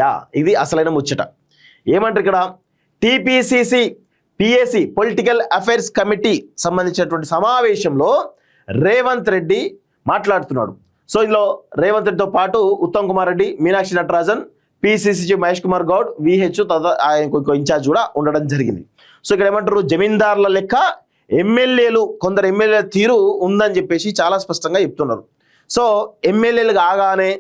Yeah, ఇది అసలైన ముచ్చట. ఏమంటారు ఇక్కడ, TPCC PAC political affairs committee సంబంధించినటువంటి సమావేశంలో రేవంత్ రెడ్డి మాట్లాడుతున్నాడు. సో ఇందులో రేవంత్ రెడ్డితో పాటు Uttam Kumar Reddy, Meenakshi Natarajan, PCC chief Mahesh Kumar Goud, VH ఆయన ఇన్ఛార్జ్ కూడా ఉండడం జరిగింది. సో ఇక్కడ ఏమంటారు, జమీందారుల లెక్క ఎమ్మెల్యేలు, కొందరు ఎమ్మెల్యేల తీరు ఉందని చెప్పేసి చాలా స్పష్టంగా చెప్తున్నారు. సో ఎమ్మెల్యేలు కాగానే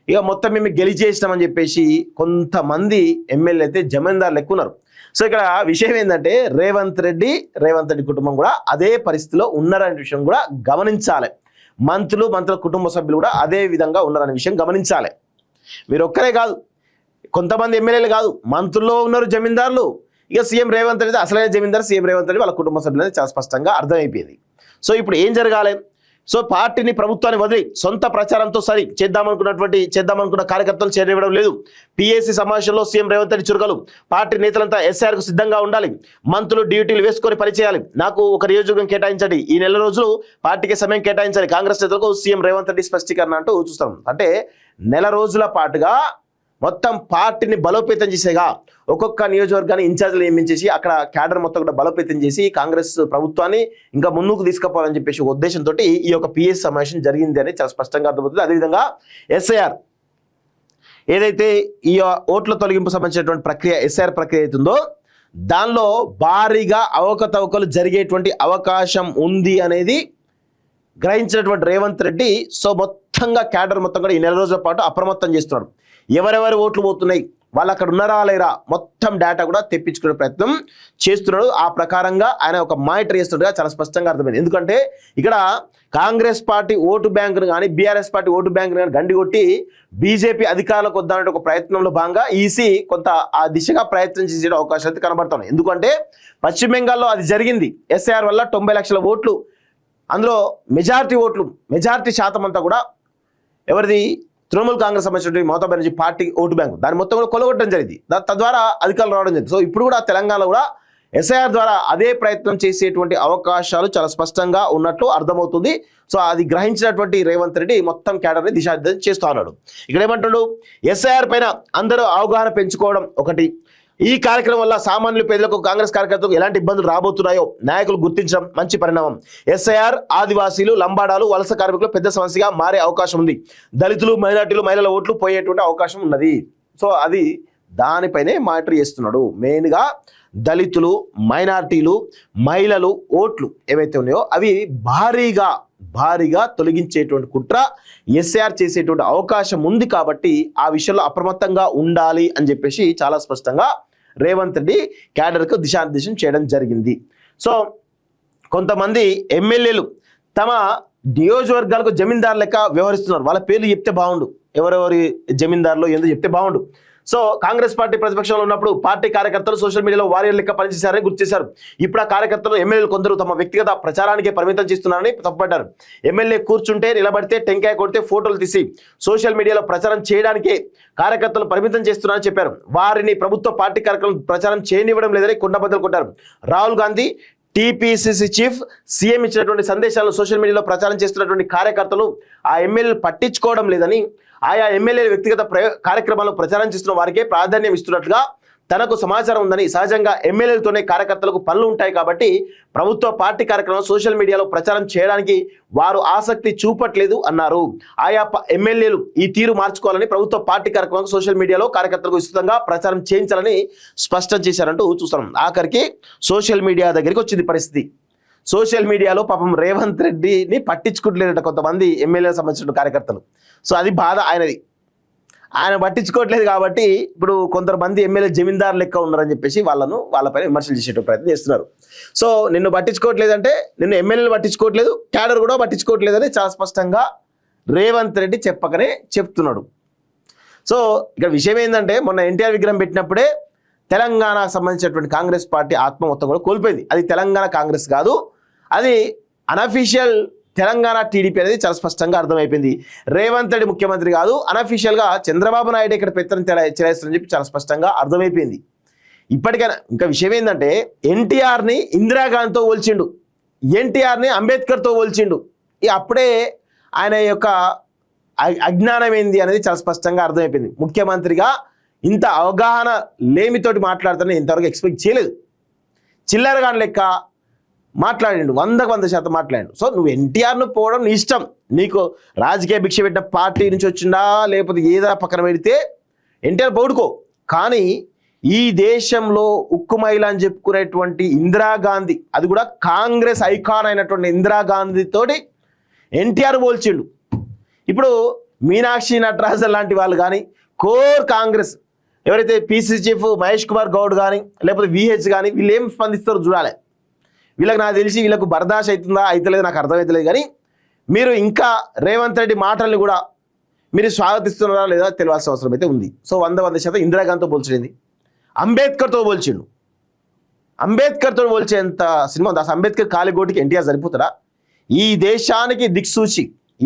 ఇక మొత్తం మేము గెలిచేసినామని చెప్పేసి కొంతమంది ఎమ్మెల్యే అయితే జమీందారులు ఎక్కువ ఉన్నారు. సో ఇక్కడ విషయం ఏంటంటే రేవంత్ రెడ్డి కుటుంబం కూడా అదే పరిస్థితిలో ఉన్నారనే విషయం కూడా గమనించాలి. మంత్రుల కుటుంబ సభ్యులు కూడా అదే విధంగా ఉన్నారనే విషయం గమనించాలి. మీరు ఒక్కరే కాదు, కొంతమంది ఎమ్మెల్యేలు కాదు, మంత్రుల్లో ఉన్నారు జమీందారులు. ఇక సీఎం రేవంత్ రెడ్డి అసలైన జమీందారు సీఎం రేవంత్ రెడ్డి, వాళ్ళ కుటుంబ సభ్యులు చాలా స్పష్టంగా అర్థమైపోయింది. సో ఇప్పుడు ఏం జరగాలి? సో పార్టీని, ప్రభుత్వాన్ని వదిలి సొంత ప్రచారంతో చేద్దామనుకున్న కార్యకర్తలు చేరనివ్వడం లేదు. పిఏసీ సమావేశంలో సీఎం రేవంత్ రెడ్డి చురుకలు, పార్టీ నేతలంతా ఎస్ఐఆర్కు సిద్ధంగా ఉండాలి, మంత్రులు డ్యూటీలు వేసుకొని పనిచేయాలి, నాకు ఒక నియోజకవర్గం కేటాయించండి, ఈ నెల రోజులు పార్టీకి సమయం కేటాయించాలి, కాంగ్రెస్ నేతలకు సీఎం రేవంత్ రెడ్డి స్పష్టీకరణ అంటూ చూస్తాం. అంటే నెల రోజుల పాటుగా మొత్తం పార్టీని బలోపేతం చేసేగా ఒక్కొక్క నియోజకవర్గాన్ని ఇన్ఛార్జ్లు నియమించేసి అక్కడ క్యాడర్ మొత్తం కూడా బలోపేతం చేసి కాంగ్రెస్ ప్రభుత్వాన్ని ఇంకా ముందుకు తీసుకుపోవాలని చెప్పేసి ఒక ఉద్దేశంతో ఈ యొక్క పిఎస్ సమావేశం జరిగింది అని చాలా స్పష్టంగా అర్థమవుతుంది. అదేవిధంగా ఎస్ఐఆర్ ఏదైతే ఈ ఓట్ల తొలగింపు సంబంధించినటువంటి ప్రక్రియ, ఎస్ఐఆర్ ప్రక్రియ అవుతుందో దానిలో భారీగా అవకతవకలు జరిగేటువంటి అవకాశం ఉంది అనేది గ్రహించినటువంటి రేవంత్ రెడ్డి సో మొత్తంగా క్యాడర్ మొత్తం కూడా ఈ నెల రోజుల పాటు అప్రమత్తం చేస్తున్నాడు. ఎవరెవరి ఓట్లు పోతున్నాయి, వాళ్ళు అక్కడ ఉన్నారా లేరా, మొత్తం డేటా కూడా తెప్పించుకునే ప్రయత్నం చేస్తున్నాడు. ఆ ప్రకారంగా ఆయన ఒక మానిటర్ చేస్తున్నట్టుగా చాలా స్పష్టంగా అర్థమైంది. ఎందుకంటే ఇక్కడ కాంగ్రెస్ పార్టీ ఓటు బ్యాంకును కానీ బీఆర్ఎస్ పార్టీ ఓటు బ్యాంకును కానీ గండి కొట్టి బీజేపీ అధికారంలోకి వద్దామనే ఒక ప్రయత్నంలో భాగంగా ఈసీ కొంత ఆ దిశగా ప్రయత్నం చేసే అవకాశాలు అయితే కనబడుతున్నాయి. ఎందుకంటే పశ్చిమ బెంగాల్లో అది జరిగింది. ఎస్ఐఆర్ వల్ల 90 లక్షల ఓట్లు, అందులో మెజారిటీ శాతం అంతా కూడా ఎవరిది, తృణమూల్ కాంగ్రెస్ సంబంధించిన Mamata Banerjee party vote bank, దాని మొత్తం కూడా కొలగొట్టడం జరిగింది. తద్వారా అధికారులు రావడం జరిగింది. సో ఇప్పుడు కూడా తెలంగాణలో కూడా ఎస్ఐఆర్ ద్వారా అదే ప్రయత్నం చేసేటువంటి అవకాశాలు చాలా స్పష్టంగా ఉన్నట్లు అర్థమవుతుంది. సో అది గ్రహించినటువంటి రేవంత్ రెడ్డి మొత్తం క్యాడర్ని దిశానిర్దేశం చేస్తూ ఉన్నాడు. ఇక్కడ ఏమంటున్నాడు, ఎస్ఐఆర్ పైన అందరూ అవగాహన పెంచుకోవడం ఒకటి, ఈ కార్యక్రమం వల్ల సామాన్యుల పేదలకు, కాంగ్రెస్ కార్యకర్తలకు ఎలాంటి ఇబ్బందులు రాబోతున్నాయో నాయకులు గుర్తించడం మంచి పరిణామం. ఎస్ఐఆర్ ఆదివాసీలు, లంబాడాలు, వలస కార్మికులు పెద్ద సమస్యగా మారే అవకాశం ఉంది. దళితులు, మైనార్టీలు, మహిళల ఓట్లు పోయేటువంటి అవకాశం ఉన్నది. సో అది దానిపైనే మానిటర్ చేస్తున్నాడు. మెయిన్గా దళితులు, మైనార్టీలు, మహిళలు ఓట్లు ఏవైతే ఉన్నాయో అవి భారీగా తొలగించేటువంటి కుట్ర ఎస్ఐఆర్ చేసేటువంటి అవకాశం ఉంది. కాబట్టి ఆ విషయంలో అప్రమత్తంగా ఉండాలి అని చెప్పేసి చాలా స్పష్టంగా రేవంత్ రెడ్డి క్యాడర్కు దిశానిర్దేశం చేయడం జరిగింది. సో కొంతమంది ఎమ్మెల్యేలు తమ నియోజకవర్గాలకు జమీందారు లెక్క వ్యవహరిస్తున్నారు. వాళ్ళ పేర్లు చెప్తే బాగుండు, ఎవరెవరి జమీందారులు ఎందుకు చెప్తే బాగుండు. సో కాంగ్రెస్ పార్టీ ప్రతిపక్షంలో ఉన్నప్పుడు పార్టీ కార్యకర్తలు సోషల్ మీడియాలో వారియర్ లెక్క పనిచేశారని గుర్తు చేశారు. ఇప్పుడు ఆ కార్యకర్తలు, ఎమ్మెల్యేలు కొందరు తమ వ్యక్తిగత ప్రచారానికే పరిమితం చేస్తున్నారని తప్పుపడ్డారు. ఎమ్మెల్యే కూర్చుంటే, నిలబడితే, టెంకాయ కొడితే ఫోటోలు తీసి సోషల్ మీడియాలో ప్రచారం చేయడానికే కార్యకర్తలు పరిమితం చేస్తున్నారని చెప్పారు. వారిని ప్రభుత్వ పార్టీ కార్యక్రమం ప్రచారం చేయనివ్వడం లేదని కుండబద్దలు కొట్టారు. Rahul Gandhi, TPCC chief, CM ఇచ్చినటువంటి సందేశాలను సోషల్ మీడియాలో ప్రచారం చేస్తున్నటువంటి కార్యకర్తలు ఆ ఎమ్మెల్యేలు పట్టించుకోవడం లేదని, ఆయా ఎమ్మెల్యేల వ్యక్తిగత కార్యక్రమాలను ప్రచారం చేస్తున్న వారికే ప్రాధాన్యం ఇస్తున్నట్లుగా తనకు సమాచారం ఉందని, సహజంగా ఎమ్మెల్యేలతోనే కార్యకర్తలకు పనులు ఉంటాయి కాబట్టి ప్రభుత్వ పార్టీ కార్యక్రమం సోషల్ మీడియాలో ప్రచారం చేయడానికి వారు ఆసక్తి చూపట్లేదు అన్నారు. ఆయా ఎమ్మెల్యేలు ఈ తీరు మార్చుకోవాలని, ప్రభుత్వ పార్టీ కార్యక్రమం సోషల్ మీడియాలో కార్యకర్తలకు విస్తృతంగా ప్రచారం చేయించాలని స్పష్టం చేశారంటూ చూస్తున్నాం. ఆఖరికి సోషల్ మీడియా దగ్గరికి వచ్చింది పరిస్థితి. సోషల్ మీడియాలో పాపం రేవంత్ రెడ్డిని పట్టించుకోవట్లేదట కొంతమంది ఎమ్మెల్యేలకు సంబంధించిన కార్యకర్తలు. సో అది బాధ ఆయనది. ఆయన పట్టించుకోవట్లేదు కాబట్టి ఇప్పుడు కొంతమంది ఎమ్మెల్యే జమీందారు లెక్క ఉన్నారని చెప్పేసి వాళ్ళపైన విమర్శలు చేసే ప్రయత్నం చేస్తున్నారు. సో నిన్ను పట్టించుకోవట్లేదంటే నిన్ను ఎమ్మెల్యేలు పట్టించుకోవట్లేదు, క్యాడర్ కూడా పట్టించుకోవట్లేదని చాలా స్పష్టంగా రేవంత్ రెడ్డి చెప్పకనే చెప్తున్నాడు. సో ఇక్కడ విషయం ఏంటంటే మొన్న ఎన్టీఆర్ విగ్రహం పెట్టినప్పుడే తెలంగాణకు సంబంధించినటువంటి కాంగ్రెస్ పార్టీ ఆత్మ మొత్తం కూడా కోల్పోయింది. అది తెలంగాణ కాంగ్రెస్ కాదు, అది అనఫీషియల్ తెలంగాణ టీడీపీ అనేది చాలా స్పష్టంగా అర్థమైపోయింది. రేవంత్ రెడ్డి ముఖ్యమంత్రి కాదు, అనఫీషియల్గా చంద్రబాబు నాయుడు ఇక్కడ పెత్తనం చెలాయిస్తారని చెప్పి చాలా స్పష్టంగా అర్థమైపోయింది. ఇప్పటికైనా ఇంకా విషయం ఏంటంటే ఎన్టీఆర్ని ఇందిరాగాంధీతో పోల్చిండు, ఎన్టీఆర్ని అంబేద్కర్తో పోల్చిండు. అప్పుడే ఆయన యొక్క అజ్ఞానం ఏంది అనేది చాలా స్పష్టంగా అర్థమైపోయింది. ముఖ్యమంత్రిగా ఇంత అవగాహన లేమితోటి మాట్లాడుతానని ఇంతవరకు ఎక్స్పెక్ట్ చేయలేదు. చిల్లరగాని లెక్క మాట్లాడిండు, 100% మాట్లాడిండు. సో నువ్వు ఎన్టీఆర్ను పోవడం నీ ఇష్టం, నీకు రాజకీయ భిక్ష పెట్టిన పార్టీ నుంచి వచ్చిందా లేకపోతే ఏదో పక్కన పెడితే ఎన్టీఆర్ పౌడుకో. కానీ ఈ దేశంలో ఉక్కు మహిళ అని చెప్పుకునేటువంటి ఇందిరాగాంధీ, అది కూడా కాంగ్రెస్ ఐకాన్ అయినటువంటి ఇందిరాగాంధీతోటి ఎన్టీఆర్ పోల్చిండు. ఇప్పుడు మీనాక్షి నటరాజన్ లాంటి వాళ్ళు కానీ, కోర్ కాంగ్రెస్ ఎవరైతే పీసీ చీఫ్ మహేష్ కుమార్ గౌడ్ కానీ లేకపోతే విహెచ్ కానీ, వీళ్ళు ఏం స్పందిస్తారో చూడాలి. వీళ్ళకి నాకు తెలిసి వీళ్ళకు బర్దాష్ అవుతుందా అవుతలేదు నాకు అర్థమవుతలేదు. కానీ మీరు ఇంకా రేవంత్ రెడ్డి మాటల్ని కూడా మీరు స్వాగతిస్తున్నారా లేదా తెలియాల్సిన అవసరం అయితే ఉంది. సో 100% ఇందిరాగాంధీతో పోల్చింది, అంబేద్కర్తో పోల్చిండు. అంబేద్కర్తో పోల్చేంత సినిమా ఉంది. అసలు అంబేద్కర్ కాలిగోటికి ఎన్టీఆర్ సరిపోతారా? ఈ దేశానికి దిక్సూచి,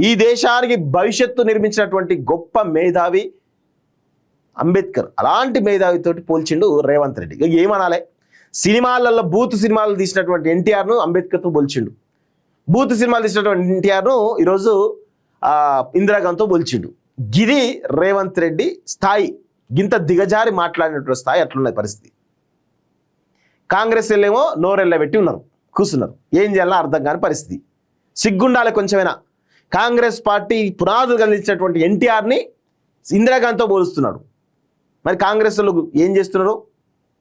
ఈ దేశానికి భవిష్యత్తు నిర్మించినటువంటి గొప్ప మేధావి అంబేద్కర్. అలాంటి మేధావితోటి పోల్చిండు రేవంత్ రెడ్డి. ఇక ఏమనాలి? సినిమాలలో బూత్ సినిమాలు తీసినటువంటి ఎన్టీఆర్ను అంబేద్కర్తో పోల్చిండు, బూత్ సినిమాలు తీసినటువంటి ఎన్టీఆర్ను ఈరోజు ఇందిరాగాంధీతో పోల్చిండు. గిది రేవంత్ రెడ్డి స్థాయి, గింత దిగజారి మాట్లాడినటువంటి స్థాయి. అట్లున్నది పరిస్థితి. కాంగ్రెస్ వాళ్ళేమో నోరెళ్ళబెట్టి ఉన్నారు, కూర్చున్నారు. ఏం చేయాలో అర్థం కాని పరిస్థితి. సిగ్గుండాలి కొంచెమైనా. కాంగ్రెస్ పార్టీ పునాదులు కలిగించినటువంటి ఎన్టీఆర్ని ఇందిరాగాంధీతో పోలుస్తున్నాడు. మరి కాంగ్రెస్ వాళ్ళు ఏం చేస్తున్నారు?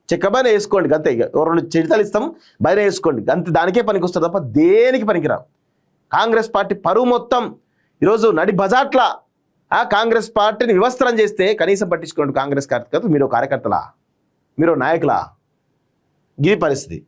చెక్కబైన వేసుకోండి అంతే. ఇక 2 చిడతలు ఇస్తాం, బయట వేసుకోండి అంతే. దానికే పనికి వస్తుంది తప్ప దేనికి పనికిరావు. కాంగ్రెస్ పార్టీ పరువు మొత్తం ఈరోజు నడి బజాట్ల కాంగ్రెస్ పార్టీని వివస్త్రం చేస్తే కనీసం పట్టించుకోండి కాంగ్రెస్ కార్యకర్తలు. మీరు కార్యకర్తలా, మీరు నాయకులా? గిరి పరిస్థితి.